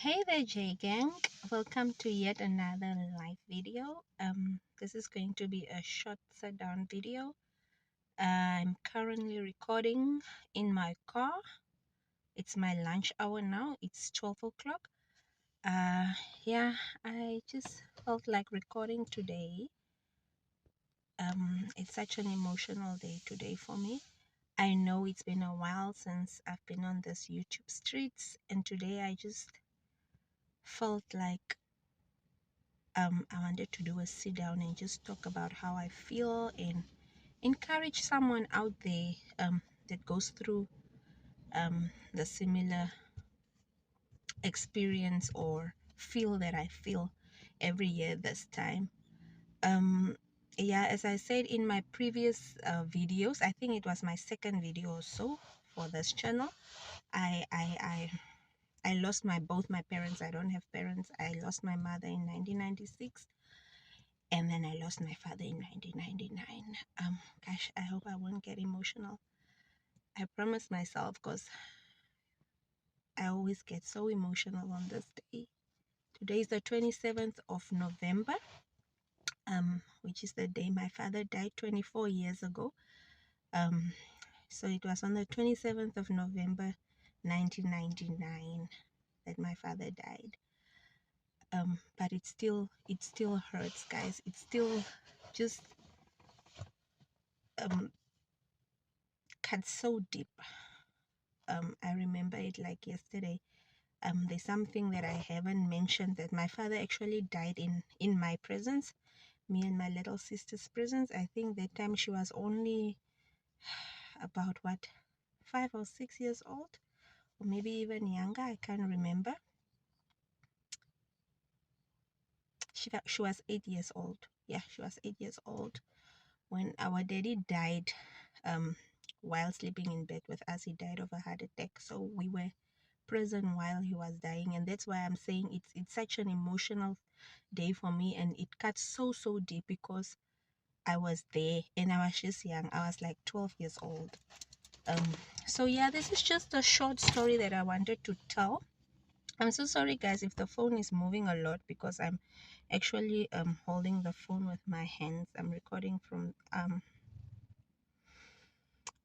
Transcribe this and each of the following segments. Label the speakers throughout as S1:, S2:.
S1: Hey there, J Gang. Welcome to yet another live video. This is going to be a short sit down video. I'm currently recording in my car. It's my lunch hour now. It's 12 o'clock. Yeah, I just felt like recording today. It's such an emotional day today for me. I know it's been a while since I've been on this YouTube streets, and today I just felt like I wanted to do a sit down and just talk about how I feel and encourage someone out there that goes through the similar experience or feel that I feel every year this time. Um, yeah, as I said in my previous videos, I think it was my second video or so for this channel. I I I I lost both my parents. I don't have parents. I lost my mother in 1996. And then I lost my father in 1999. Gosh, I hope I won't get emotional. I promise myself, because I always get so emotional on this day. Today is the 27th of November, which is the day my father died 24 years ago. So it was on the 27th of November 1999 that my father died. But it still hurts, guys. It still just cuts so deep. I remember it like yesterday. There's something that I haven't mentioned, that my father actually died in my presence, me and my little sister's presence. I think that time she was only about 5 or 6 years old, or maybe even younger. I can't remember. She was 8 years old. Yeah, she was 8 years old when our daddy died. While sleeping in bed with us, he died of a heart attack. So we were present while he was dying, and that's why I'm saying it's such an emotional day for me, and it cuts so deep because I was there and I was just young. I was like 12 years old. So yeah, this is just a short story that I wanted to tell. I'm so sorry, guys, if the phone is moving a lot, because I'm actually holding the phone with my hands. I'm recording from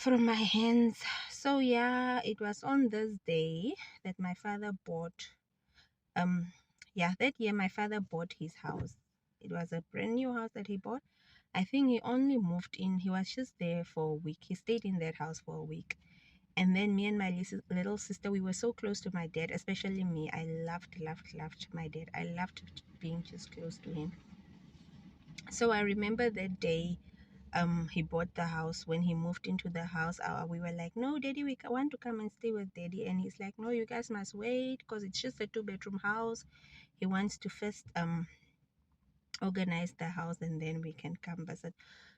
S1: my hands. So yeah, it was on this day that my father bought that year my father bought his house. It was a brand new house that he bought. I think he only moved in, he was just there for a week. He stayed in that house for a week. And then me and my little sister, we were so close to my dad, especially me. I loved my dad. I loved being just close to him. So I remember that day he bought the house. When he moved into the house, we were like, no, daddy, we want to come and stay with daddy. And he's like, no, you guys must wait, because it's just a 2-bedroom house. He wants to first organize the house and then we can come visit.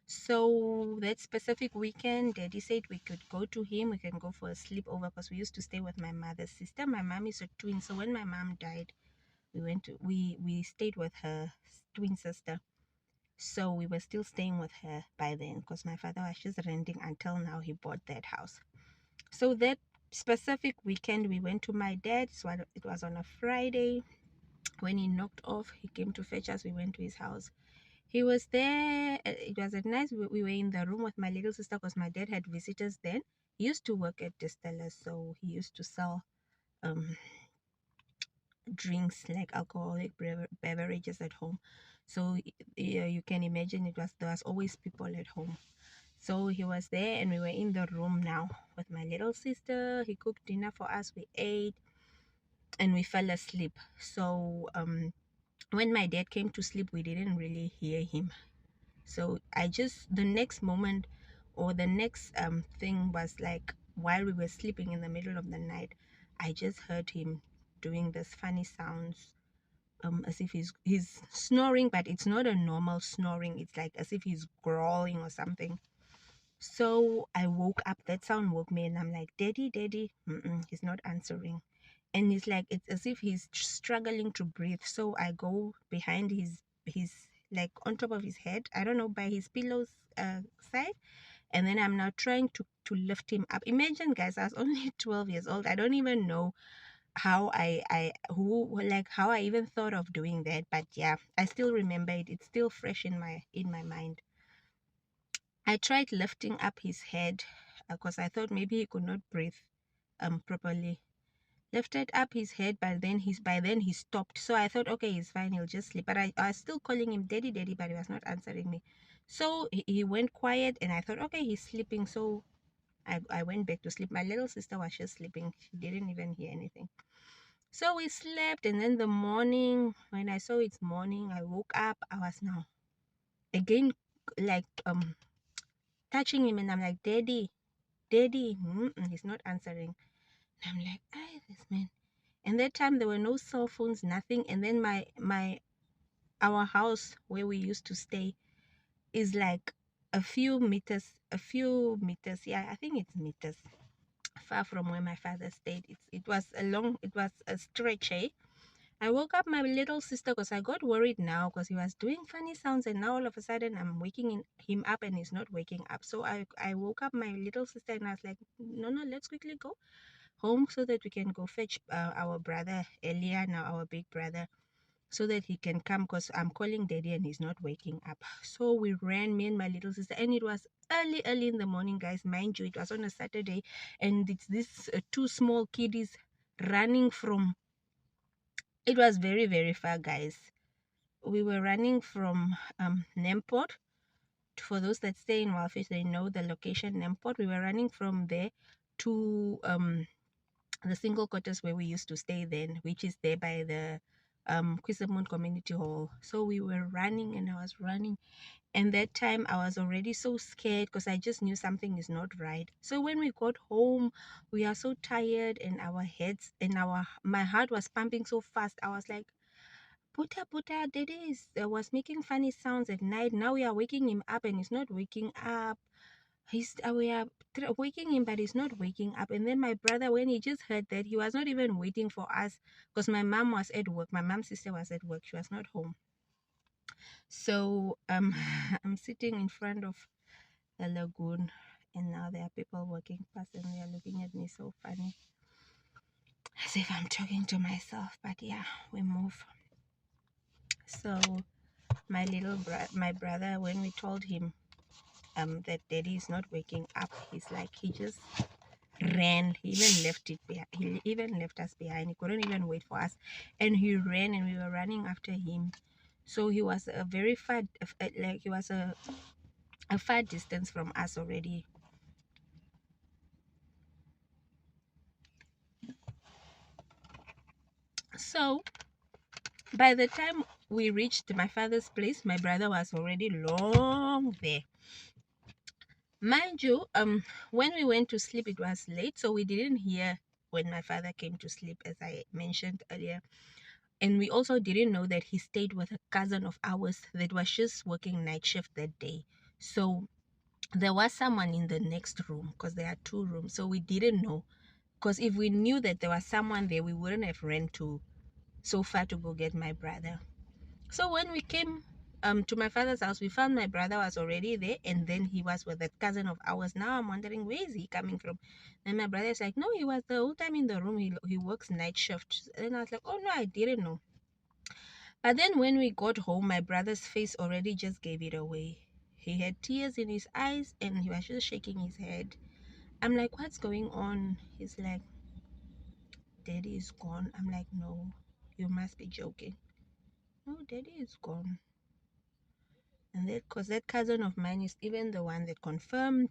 S1: So that specific weekend, daddy said we could go to him. We can go for a sleepover, because we used to stay with my mother's sister. My mom is a twin, so when my mom died, we stayed with her twin sister. So we were still staying with her by then, because my father was just renting until now he bought that house. So that specific weekend, we went to my dad's. So it was on a Friday. When he knocked off, he came to fetch us. We went to his house. He was there. It was a nice. We were in the room with my little sister, because my dad had visitors then. He used to work at Distillers, so he used to sell drinks, like alcoholic beverages at home. So yeah, you can imagine there was always people at home. So he was there, and we were in the room now with my little sister. He cooked dinner for us. We ate, and we fell asleep. So when my dad came to sleep, we didn't really hear him. So the next moment, or the next thing was like, while we were sleeping in the middle of the night, I just heard him doing this funny sounds, as if he's snoring, but it's not a normal snoring. It's like as if he's growling or something. So I woke up. That sound woke me, and I'm like, daddy, daddy. He's not answering, and it's like, it's as if he's struggling to breathe. So I go behind his like on top of his head, I don't know, by his pillows side, and then I'm now trying to lift him up. Imagine, guys, I was only 12 years old. I don't even know how I even thought of doing that. But yeah, I still remember it. It's still fresh in my mind. I tried lifting up his head because I thought maybe he could not breathe properly. Lifted up his head, but then he stopped. So I thought, okay, he's fine, he'll just sleep. But I was still calling him daddy, daddy, but he was not answering me. So he went quiet, and I thought, okay, he's sleeping. So I went back to sleep. My little sister was just sleeping. She didn't even hear anything. So we slept, and then the morning, when I saw it's morning, I woke up. I was now again like touching him, and I'm like, daddy, daddy. He's not answering. And I'm like, this man. And that time there were no cell phones, nothing. And then our house where we used to stay is like a few meters. Yeah, I think it's meters far from where my father stayed. It was a stretch, eh? I woke up my little sister because I got worried now because he was doing funny sounds, and now all of a sudden I'm waking him up and he's not waking up. So I woke up my little sister and I was like, no, no, let's quickly go home so that we can go fetch our brother Elia, now our big brother, so that he can come because I'm calling daddy and he's not waking up. So we ran, me and my little sister, and it was early, early in the morning, guys. Mind you, it was on a Saturday, and it's these two small kiddies running from. It was very, very far, guys. We were running from Nemport. For those that stay in Walfish, they know the location Nemport. We were running from there to the single quarters where we used to stay then, which is there by the Quisamon Community Hall. So we were running, and I was running, and that time I was already so scared because I just knew something is not right. So when we got home, we are so tired, and our heads and my heart was pumping so fast. I was like, Puta Puta, Dede was making funny sounds at night. Now we are waking him up and he's not waking up. We are waking him, but he's not waking up. And then my brother, when he just heard that, he was not even waiting for us because my mom was at work. My mom's sister was at work. She was not home. So I'm sitting in front of the lagoon, and now there are people walking past and they are looking at me so funny, as if I'm talking to myself. But yeah, we move. So my brother, when we told him that daddy is not waking up, he's like, he just ran. He even left it behind. He even left us behind. He couldn't even wait for us, and he ran, and we were running after him. So he was a very far, like he was a far distance from us already. So by the time we reached my father's place, my brother was already long there. Mind you, when we went to sleep, it was late, so we didn't hear when my father came to sleep, as I mentioned earlier. And we also didn't know that he stayed with a cousin of ours that was just working night shift that day. So there was someone in the next room because there are two rooms. So we didn't know. Because if we knew that there was someone there, we wouldn't have ran to so far to go get my brother. So when we came to my father's house, we found my brother was already there, and then he was with that cousin of ours. Now I'm wondering, where is he coming from? And my brother is like, no, he was the whole time in the room. He works night shift. And I was like, oh no, I didn't know. But then when we got home, my brother's face already just gave it away. He had tears in his eyes and he was just shaking his head. I'm like, what's going on? He's like, daddy is gone. I'm like, no, you must be joking. No, daddy is gone. And that, because that cousin of mine is even the one that confirmed.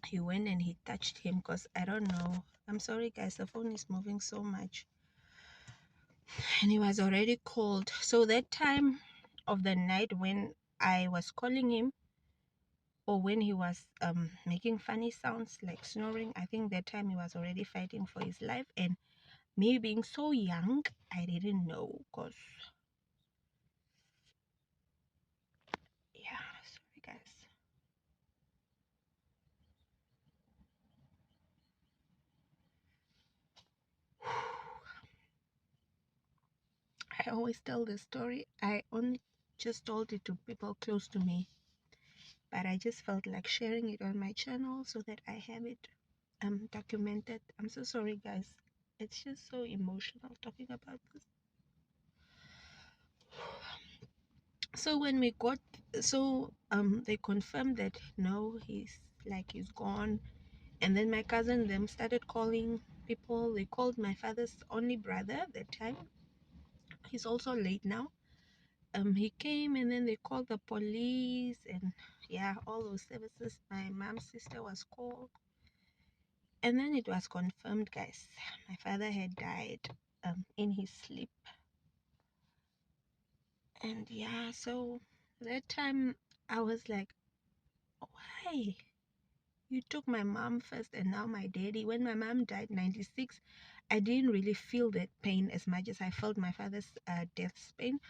S1: He went and he touched him because I don't know. I'm sorry, guys, the phone is moving so much. And he was already cold. So that time of the night when I was calling him, or when he was making funny sounds like snoring, I think that time he was already fighting for his life. And me being so young, I didn't know because, yeah, sorry, guys. I always tell this story. I only just told it to people close to me, but I just felt like sharing it on my channel so that I have it documented. I'm so sorry, guys. It's just so emotional talking about this. So when we got, so they confirmed that no, he's gone. And then my cousin them started calling people. They called my father's only brother at that time. He's also late now. He came, and then they called the police, and yeah, all those services. My mom's sister was called, and then it was confirmed, guys. My father had died in his sleep. And yeah, so that time I was like, why? You took my mom first and now my daddy. When my mom died 96, I didn't really feel that pain as much as I felt my father's death pain,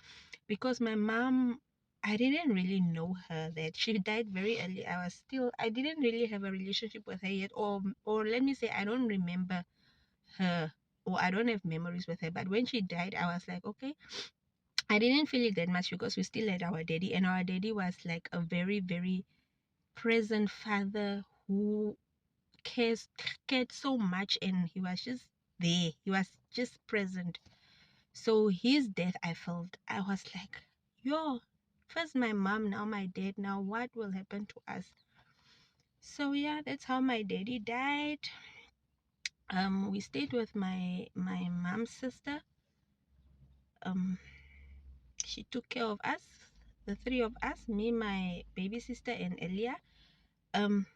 S1: because my mom, I didn't really know her. That she died very early. I didn't really have a relationship with her yet, or let me say, I don't remember her, or I don't have memories with her. But when she died, I was like, okay, I didn't feel it that much because we still had our daddy, and our daddy was like a very, very present father who cares cared so much, and he was just there. He was just present. So his death, I was like, yo, first my mom, now my dad, now what will happen to us? So yeah, that's how my daddy died. We stayed with my mom's sister. um she took care of us, the three of us, me, my baby sister, and Elia.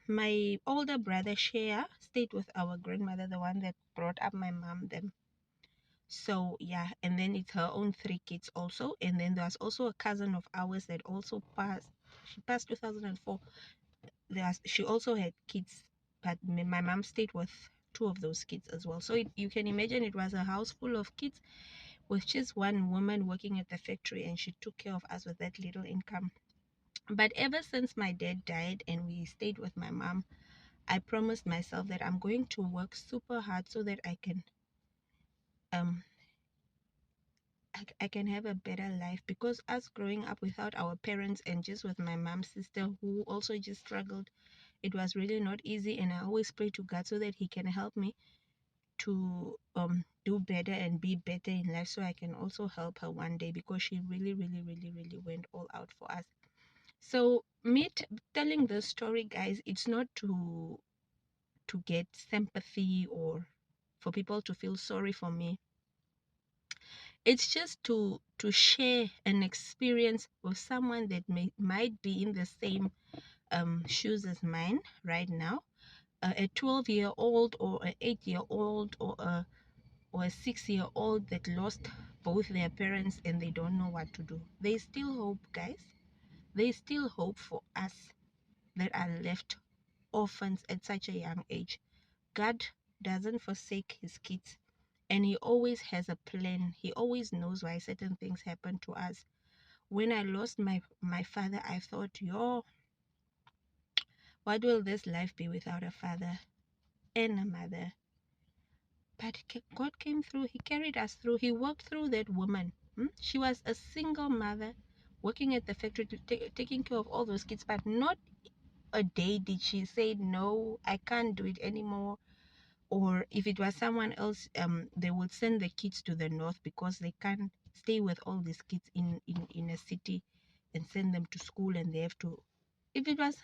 S1: My older brother Shea stayed with our grandmother, the one that brought up my mom them. So yeah, and then it's her own three kids also. And then there's also a cousin of ours that also passed. She passed 2004. She also had kids, but my mom stayed with two of those kids as well. So you can imagine it was a house full of kids with just one woman working at the factory, and she took care of us with that little income. But ever since my dad died and we stayed with my mom, I promised myself that I'm going to work super hard so that um I can have a better life, because us growing up without our parents and just with my mom's sister who also just struggled, it was really not easy. And I always pray to God so that he can help me to do better and be better in life, so I can also help her one day, because she really, really, really, really went all out for us. So telling this story, guys, it's not to get sympathy or for people to feel sorry for me. It's just to share an experience with someone that might be in the same shoes as mine right now. A 12-year-old or an 8-year-old or a 6-year-old that lost both their parents and they don't know what to do. There's still hope, guys. There's still hope for us that are left orphans at such a young age. God doesn't forsake his kids, and he always has a plan. He always knows why certain things happen to us. When I lost my father, I thought, yo, what will this life be without a father and a mother? But God came through. He carried us through. He walked through that woman. She was a single mother working at the factory, taking care of all those kids, but not a day did she say, no, I can't do it anymore. Or if it was someone else, they would send the kids to the north because they can't stay with all these kids in a city and send them to school, and they have to. If it was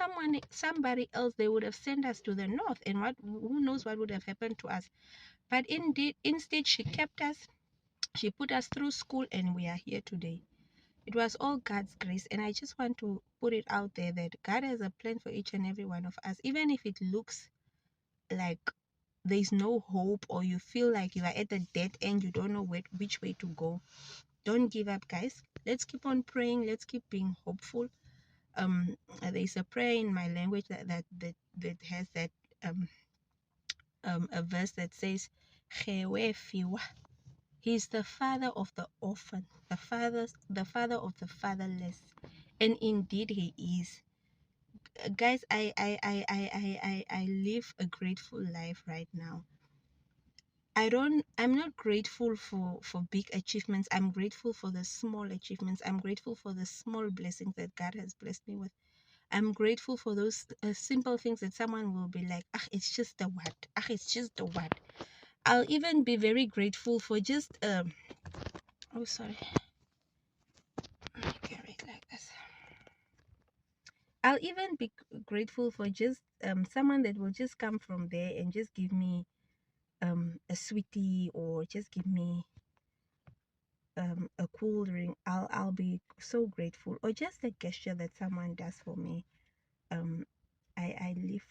S1: somebody else, they would have sent us to the north, and who knows what would have happened to us. But instead, she kept us. She put us through school, and we are here today. It was all God's grace, and I just want to put it out there that God has a plan for each and every one of us, even if it looks like there's no hope, or you feel like you are at the dead end, you don't know which way to go. Don't give up, guys. Let's keep on praying. Let's keep being hopeful. There's a prayer in my language that has that a verse that says, he's the father of the orphan, the father of the fatherless. And indeed he is. Guys, I live a grateful life right now. I'm not grateful for big achievements. I'm grateful for the small achievements. I'm grateful for the small blessings that God has blessed me with. I'm grateful for those simple things that someone will be like, ah, it's just the what? Ah, it's just the what? I'll even be very grateful for just oh sorry, carry it like this. I'll even be grateful for just someone that will just come from there and just give me a sweetie, or just give me a cool drink. I'll be so grateful, or just a gesture that someone does for me. um I live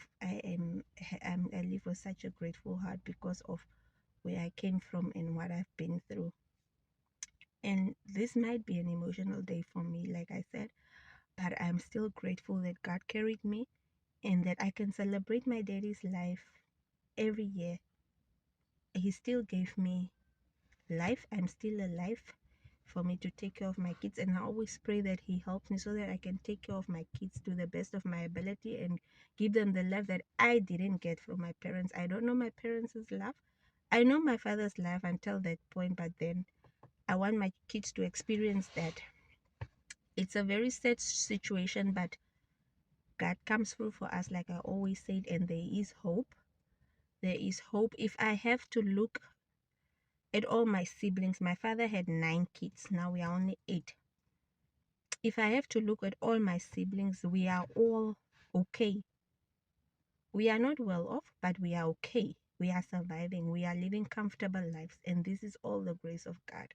S1: with such a grateful heart because of where I came from and what I've been through. And this might be an emotional day for me, like I said, but I'm still grateful that God carried me and that I can celebrate my daddy's life every year. He still gave me life. I'm still alive for me to take care of my kids, and I always pray that he helps me so that I can take care of my kids to the best of my ability and give them the love that I didn't get from my parents. I don't know my parents' love. I know my father's love until that point, but then I want my kids to experience that. It's a very sad situation, but God comes through for us, like I always said, and there is hope. There is hope. If I have to look at all my siblings, my father had 9 kids, now we are only 8. If I have to look at all my siblings, we are all okay. We are not well off, but we are okay. We are surviving. We are living comfortable lives, and this is all the grace of God,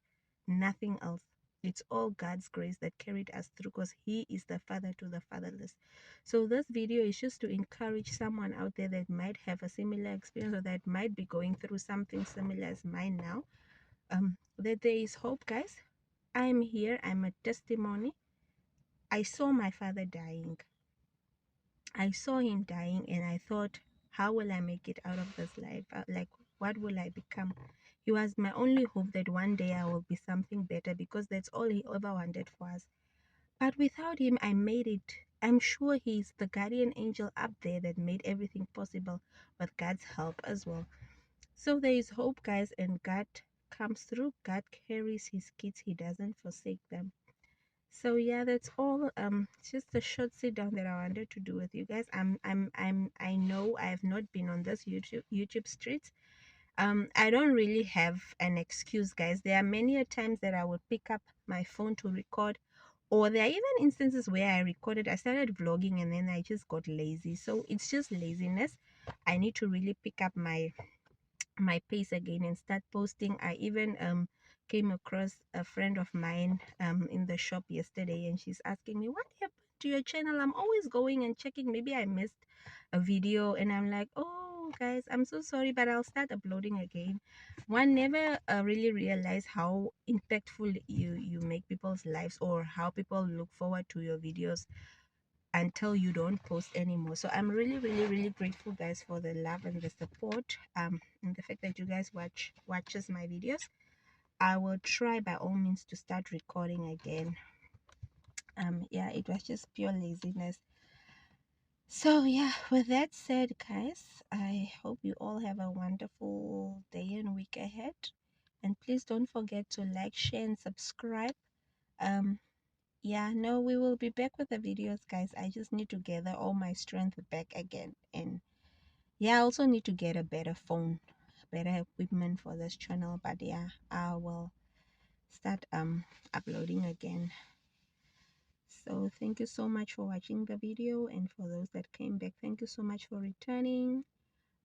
S1: nothing else. It's all God's grace that carried us through, because he is the father to the fatherless. So this video is just to encourage someone out there that might have a similar experience, or that might be going through something similar as mine now, that there is hope, guys. I'm here. I'm a testimony. I saw my father dying. I saw him dying, and I thought, how will I make it out of this life? Like, what will I become? He was my only hope that one day I will be something better, because that's all he ever wanted for us. But without him, I made it. I'm sure he's the guardian angel up there that made everything possible with God's help as well. So there is hope, guys, and God comes through. God carries his kids. He doesn't forsake them. So yeah, that's all. Just a short sit down that I wanted to do with you guys. I know I have not been on this YouTube streets. I don't really have an excuse, guys. There are many a times that I would pick up my phone to record, or there are even instances where I recorded, I started vlogging, and then I just got lazy. So it's just laziness. I need to really pick up my pace again and start posting. I even came across a friend of mine in the shop yesterday, and she's asking me, what happened to your channel? I'm always going and checking, maybe I missed a video. And I'm like, oh guys, I'm so sorry, but I'll start uploading again. One never really realize how impactful you make people's lives, or how people look forward to your videos until you don't post anymore. So I'm really grateful, guys, for the love and the support, and the fact that you guys watches my videos. I will try by all means to start recording again. Yeah, it was just pure laziness. So yeah, with that said, guys, I hope you all have a wonderful day and week ahead, and please don't forget to like, share, and subscribe. Yeah, no, we will be back with the videos, guys. I just need to gather all my strength back again. And yeah, I also need to get a better phone, better equipment for this channel. But yeah, I will start uploading again. So thank you so much for watching the video, and for those that came back, thank you so much for returning.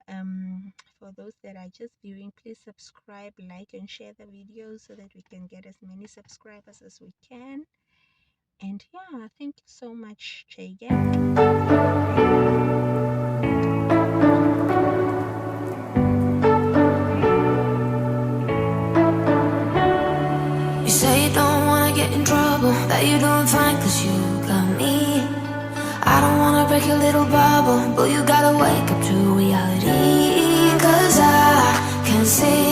S1: For those that are just viewing, please subscribe, like, and share the videos so that we can get as many subscribers as we can. And yeah, thank you so much, Jagan.
S2: You say you don't wanna get in trouble, that you're doing fine cause you got me. I don't wanna break your little bubble, but you gotta wake up to reality. Cause I can see